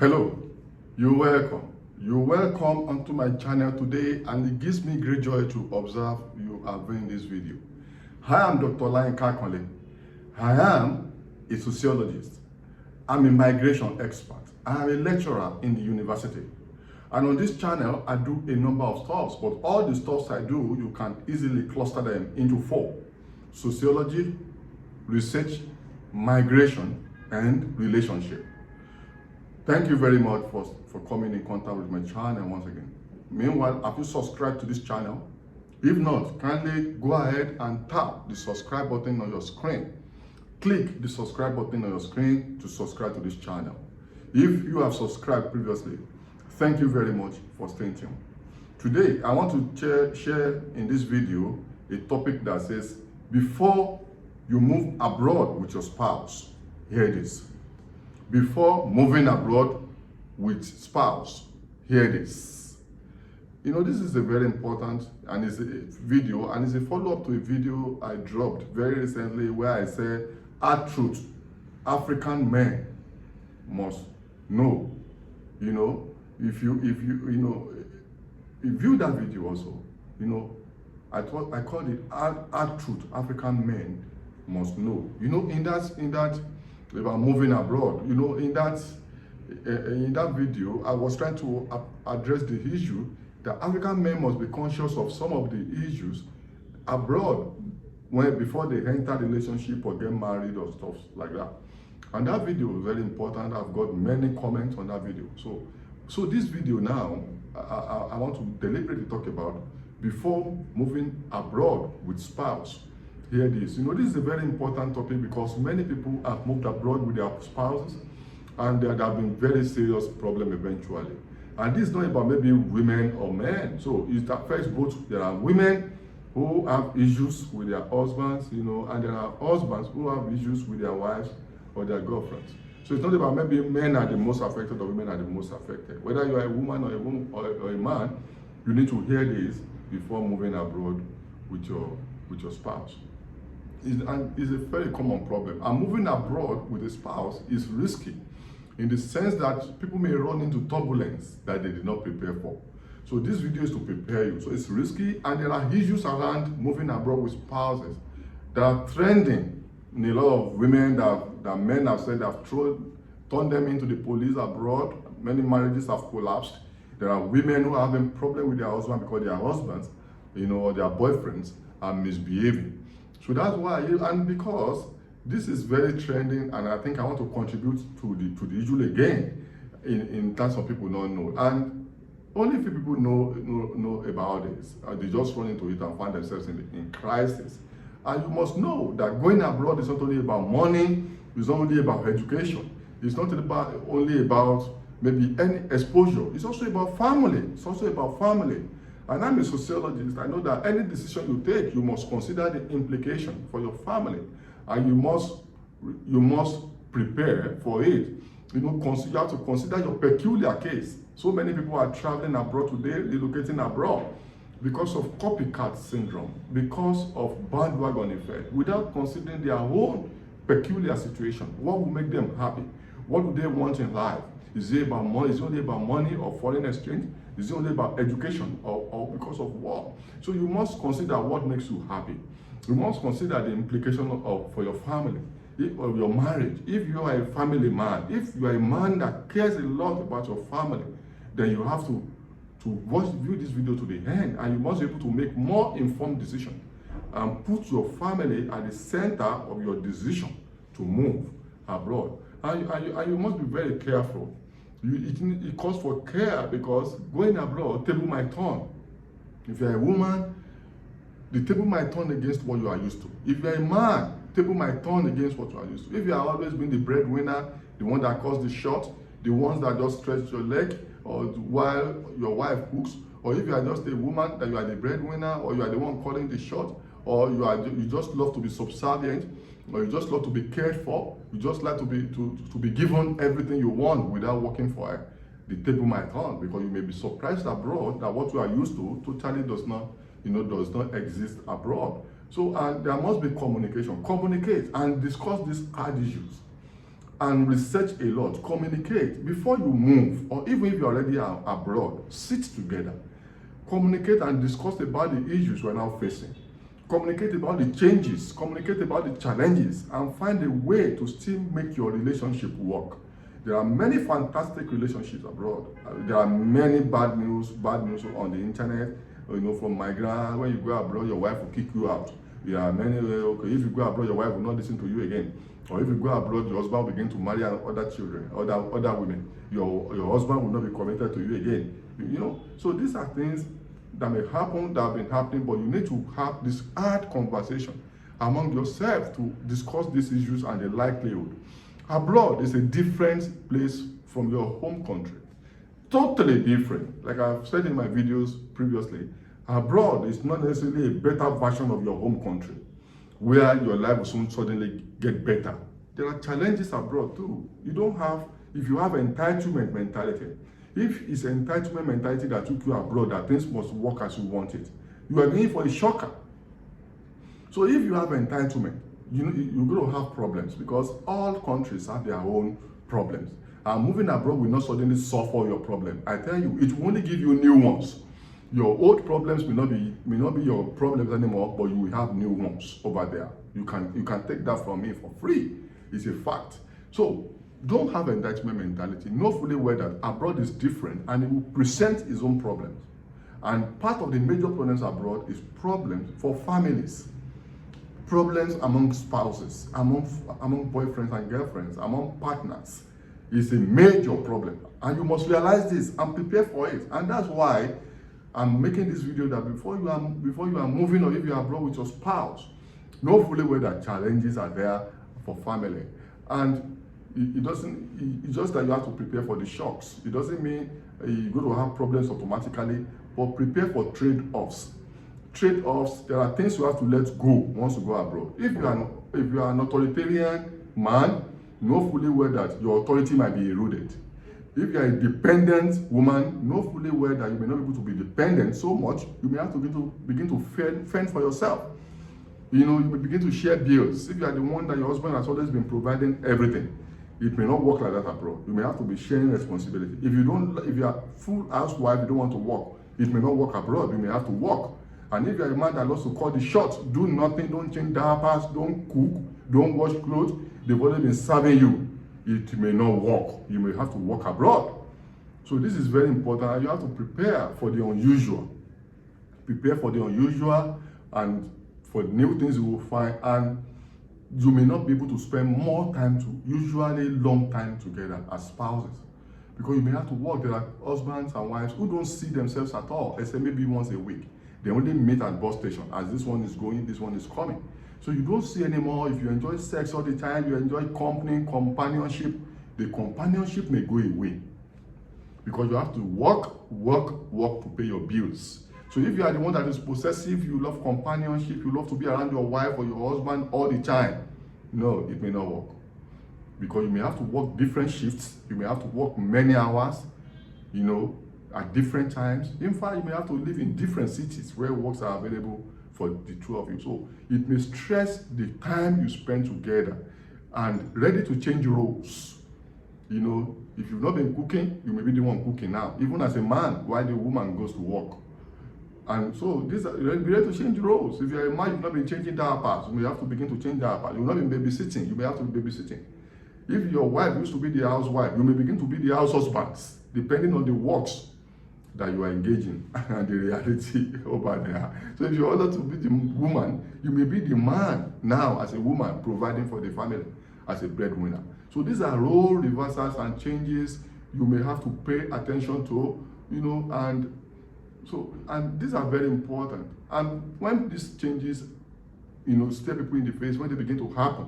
Hello, you're welcome. You're welcome onto my channel today, and it gives me great joy to observe you are viewing this video. I am Dr. Olayinka Akanle. I am a sociologist. I'm a migration expert. I am a lecturer in the university. And on this channel, I do a number of stuffs, but all the stuffs I do, you can easily cluster them into four: sociology, research, migration, and relationship. Thank you very much for coming in contact with my channel once again. Meanwhile, have you subscribed to this channel? If not, kindly go ahead and tap the subscribe button on your screen. Click the subscribe button on your screen to subscribe to this channel. If you have subscribed previously, thank you very much for staying tuned. Today, I want to share in this video a topic that says, before you move abroad with your spouse, here it is. Before moving abroad with spouse, here it is. You know, this is a very important and it's a video, and it's a follow-up to a video I dropped very recently where I say, hard truth, African men must know. You know, if you view that video also, you know, I called it hard truth, African men must know. You know, in that about moving abroad, you know, in that video, I was trying to address the issue that African men must be conscious of some of the issues abroad before they enter relationship or get married or stuff like that. And that video is very important. I've got many comments on that video. So this video now, I want to deliberately talk about before moving abroad with spouse. Here it is. You know, this is a very important topic because many people have moved abroad with their spouses, and there have been very serious problem eventually. And this is not about maybe women or men. So it affects both. There are women who have issues with their husbands, you know, and there are husbands who have issues with their wives or their girlfriends. So it's not about maybe men are the most affected or women are the most affected. Whether you are a woman or a man, you need to hear this before moving abroad with your spouse. It's a very common problem. And moving abroad with a spouse is risky in the sense that people may run into turbulence that they did not prepare for. So this video is to prepare you. So it's risky, and there are issues around moving abroad with spouses that are trending in a lot of women that men have said have turned them into the police abroad. Many marriages have collapsed. There are women who are having problem with their husband because their husbands, you know, or their boyfriends are misbehaving. So that's why, and because this is very trending, and I think I want to contribute to the issue again in terms of people not know. And only few people know about this. They just run into it and find themselves in crisis. And you must know that going abroad is not only about money, it's not only about education, it's not only about maybe any exposure, it's also about family. It's also about family. And I'm a sociologist. I know that any decision you take, you must consider the implication for your family, and you must prepare for it. You know, you have to consider your peculiar case. So many people are traveling abroad today, relocating abroad, because of copycat syndrome, because of bandwagon effect, without considering their own peculiar situation. What will make them happy? What do they want in life? Is it about money? Is it only about money or foreign exchange? Is it only about education or because of war? So you must consider what makes you happy. You must consider the implication for your family, or your marriage. If you are a family man, if you are a man that cares a lot about your family, then you have to view this video to the end, and you must be able to make more informed decisions and put your family at the center of your decision to move abroad. And you must be very careful. It calls for care, because going abroad, table might turn. If you're a woman, the table might turn against what you are used to. If you're a man, table might turn against what you are used to. If you are always being the breadwinner, the one that calls the shot, the ones that just stretch your leg or while your wife cooks, or if you are just a woman that you are the breadwinner, or you are the one calling the shot, or you just love to be subservient, or you just love to be cared for, you just like to be given everything you want without working for it, the table might turn, because you may be surprised abroad that what you are used to totally does not exist abroad. So there must be communication. Communicate and discuss these hard issues. and research a lot. Communicate before you move, or even if you're already abroad, sit together. Communicate and discuss about the issues we're now facing. Communicate about the changes, communicate about the challenges, and find a way to still make your relationship work. There are many fantastic relationships abroad. There are many bad news on the internet. From migrant, when you go abroad, your wife will kick you out. There are many, okay, if you go abroad, your wife will not listen to you again. Or if you go abroad, your husband will begin to marry other children, other women. Your husband will not be committed to you again. So these are things that may happen, that have been happening, but you need to have this hard conversation among yourself to discuss these issues and the likelihood. Abroad is a different place from your home country. Totally different. Like I've said in my videos previously, abroad is not necessarily a better version of your home country, where your life will soon suddenly get better. There are challenges abroad too. If you have entitlement mentality, if it's entitlement mentality that took you abroad, that things must work as you want it, you are going for a shocker. So if you have entitlement, you're going to have problems, because all countries have their own problems. And moving abroad will not suddenly solve all your problems. I tell you, it will only give you new ones. Your old problems may not be your problems anymore, but you will have new ones over there. You can take that from me for free. It's a fact. So don't have entitlement mentality. Know fully well that abroad is different and it will present its own problems. And part of the major problems abroad is problems for families. Problems among spouses, among boyfriends and girlfriends, among partners is a major problem. And you must realize this and prepare for it. And that's why I'm making this video, that before you are moving, or if you are abroad with your spouse, know fully well that challenges are there for family. And it's just that you have to prepare for the shocks. It doesn't mean you're going to have problems automatically, but prepare for trade-offs. Trade-offs, there are things you have to let go once you go abroad. If you are an authoritarian man, know fully well that your authority might be eroded. If you are a dependent woman, know fully well that you may not be able to be dependent so much. You may have to begin to fend for yourself. You may begin to share bills. If you are the one that your husband has always been providing everything, it may not work like that abroad. You may have to be sharing responsibility. If you are full housewife, you don't want to work, it may not work abroad. You may have to work. And if you are a man that loves to call the shots, do nothing, don't change diapers, don't cook, don't wash clothes, they've already been serving you, it may not work. You may have to work abroad. So this is very important. You have to prepare for the unusual. Prepare for the unusual and for new things you will find. And you may not be able to spend more time, usually long time together as spouses, because you may have to work. There are husbands and wives who don't see themselves at all, except maybe once a week. They only meet at bus station. As this one is going, this one is coming. So you don't see anymore. If you enjoy sex all the time, you enjoy company, companionship, the companionship may go away, because you have to work to pay your bills. So if you are the one that is possessive, you love companionship, you love to be around your wife or your husband all the time, no, it may not work. Because you may have to work different shifts, you may have to work many hours, at different times. In fact, you may have to live in different cities where works are available for the two of you. So it may stress the time you spend together, and ready to change roles. If you've not been cooking, you may be the one cooking now, even as a man, while the woman goes to work. And so be ready to change roles. If you're a man, you've not been changing diapers, you may have to begin to change diapers. You've not been babysitting, you may have to be babysitting. If your wife used to be the housewife, you may begin to be the house husbands, depending on the works that you are engaging and the reality over there. So if you're ordered to be the woman, you may be the man now as a woman, providing for the family as a breadwinner. So these are role reversals and changes you may have to pay attention to, and these are very important. And when these changes, stare people in the face, when they begin to happen,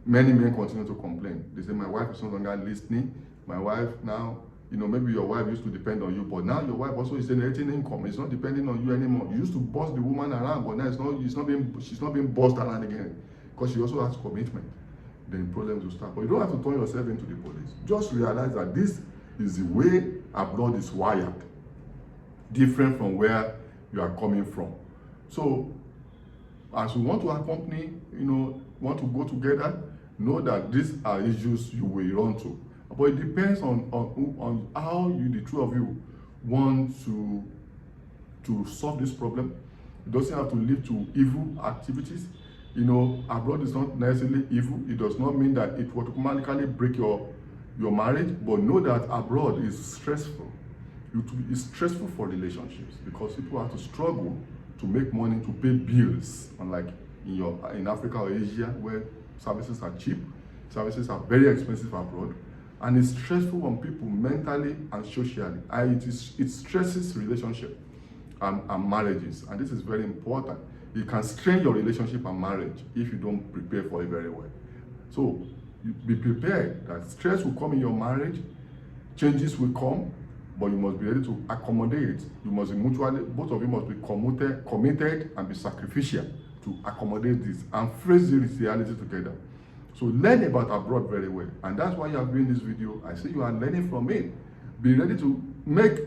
many men continue to complain. They say, my wife is no longer listening. My wife now, maybe your wife used to depend on you, but now your wife also is generating income. It's not depending on you anymore. You used to boss the woman around, but now she's not being bossed around again, because she also has commitment. Then problems will start. But you don't have to turn yourself into the police. Just realize that this is the way abroad is wired, different from where you are coming from. So as we want to accompany, want to go together, know that these are issues you will run to. But it depends on how you, the two of you, want to solve this problem. It doesn't have to lead to evil activities. You know, abroad is not necessarily evil. It does not mean that it will automatically break your marriage, but know that abroad is stressful. It's stressful for relationships because people have to struggle to make money to pay bills, unlike in Africa or Asia, where services are cheap. Services are very expensive abroad, and it's stressful on people mentally and socially. It stresses relationship and marriages, and this is very important. It can strain your relationship and marriage if you don't prepare for it very well. So be prepared that stress will come in your marriage, changes will come, but you must be ready to accommodate. You must be mutually, both of you must be committed and be sacrificial to accommodate this and face this reality together. So learn about abroad very well, and that's why you are doing this video. I see you are learning from it. Be ready to make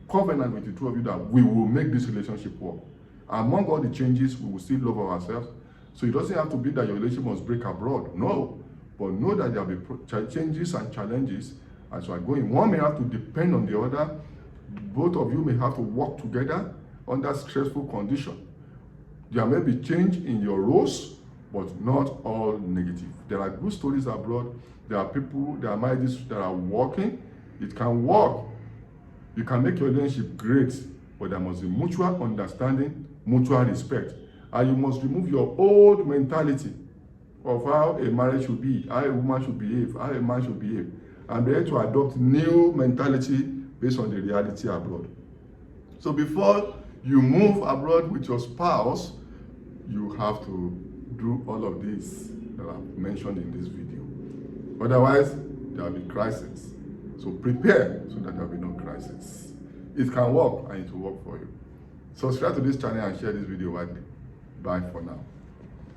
covenant with the two of you that we will make this relationship work. Among all the changes, we will still love ourselves. So it doesn't have to be that your relationship must break abroad. No, but know that there will be changes and challenges as you are going. One may have to depend on the other. Both of you may have to work together under stressful conditions. There may be change in your roles, but not all negative. There are good stories abroad. There are people, there are marriages that are working. It can work. You can make your relationship great, but there must be mutual understanding, mutual respect. And you must remove your old mentality of how a marriage should be, how a woman should behave, how a man should behave, and be able to adopt new mentality based on the reality abroad. So before you move abroad with your spouse, you have to do all of this that I've mentioned in this video. Otherwise, there will be crisis. So prepare so that there will be no crisis. It can work and it will work for you. Subscribe to this channel and share this video widely. Bye for now.